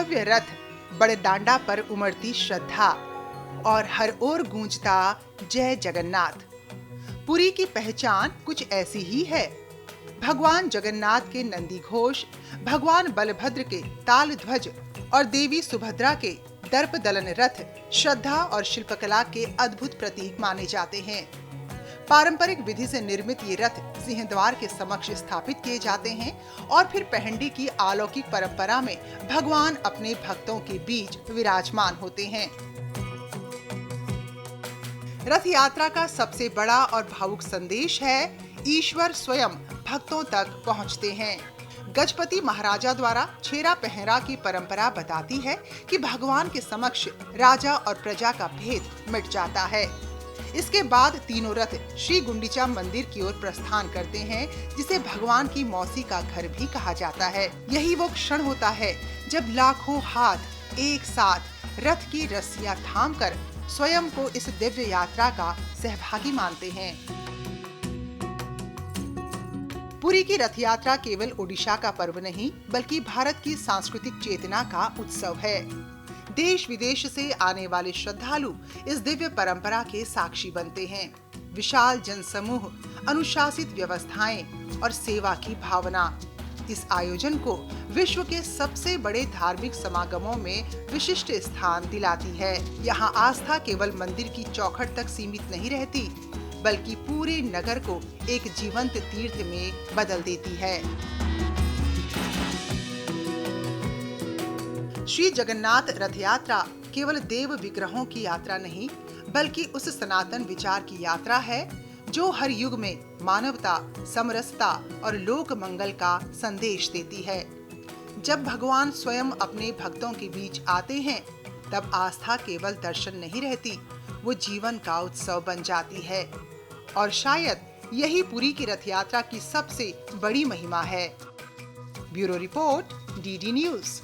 दिव्य रथ बड़दांडा पर उमड़ती श्रद्धा और हर ओर गूंजता जय जगन्नाथ। पुरी की पहचान कुछ ऐसी ही है। भगवान जगन्नाथ के नंदी घोष, भगवान बलभद्र के ताल ध्वज और देवी सुभद्रा के दर्प दलन रथ श्रद्धा और शिल्पकला के अद्भुत प्रतीक माने जाते हैं। पारंपरिक विधि से निर्मित ये रथ सिंहद्वार के समक्ष स्थापित किए जाते हैं और फिर पहंडी की अलौकिक परंपरा में भगवान अपने भक्तों के बीच विराजमान होते हैं। रथ यात्रा का सबसे बड़ा और भावुक संदेश है, ईश्वर स्वयं भक्तों तक पहुंचते हैं। गजपति महाराजा द्वारा छेरा पहरा की परंपरा बताती है कि भगवान के समक्ष राजा और प्रजा का भेद मिट जाता है। इसके बाद तीनों रथ श्री गुंडीचा मंदिर की ओर प्रस्थान करते हैं, जिसे भगवान की मौसी का घर भी कहा जाता है। यही वो क्षण होता है जब लाखों हाथ एक साथ रथ की रस्सियां थामकर स्वयं को इस दिव्य यात्रा का सहभागी मानते हैं। पुरी की रथ यात्रा केवल ओडिशा का पर्व नहीं, बल्कि भारत की सांस्कृतिक चेतना का उत्सव है। देश विदेश से आने वाले श्रद्धालु इस दिव्य परंपरा के साक्षी बनते हैं। विशाल जनसमूह, अनुशासित व्यवस्थाएं और सेवा की भावना इस आयोजन को विश्व के सबसे बड़े धार्मिक समागमों में विशिष्ट स्थान दिलाती है। यहाँ आस्था केवल मंदिर की चौखट तक सीमित नहीं रहती, बल्कि पूरे नगर को एक जीवंत तीर्थ में बदल देती है। श्री जगन्नाथ रथ यात्रा केवल देव विग्रहों की यात्रा नहीं, बल्कि उस सनातन विचार की यात्रा है जो हर युग में मानवता, समरसता और लोक मंगल का संदेश देती है। जब भगवान स्वयं अपने भक्तों के बीच आते हैं, तब आस्था केवल दर्शन नहीं रहती, वो जीवन का उत्सव बन जाती है। और शायद यही पुरी की रथ यात्रा की सबसे बड़ी महिमा है। Bureau report, DD news.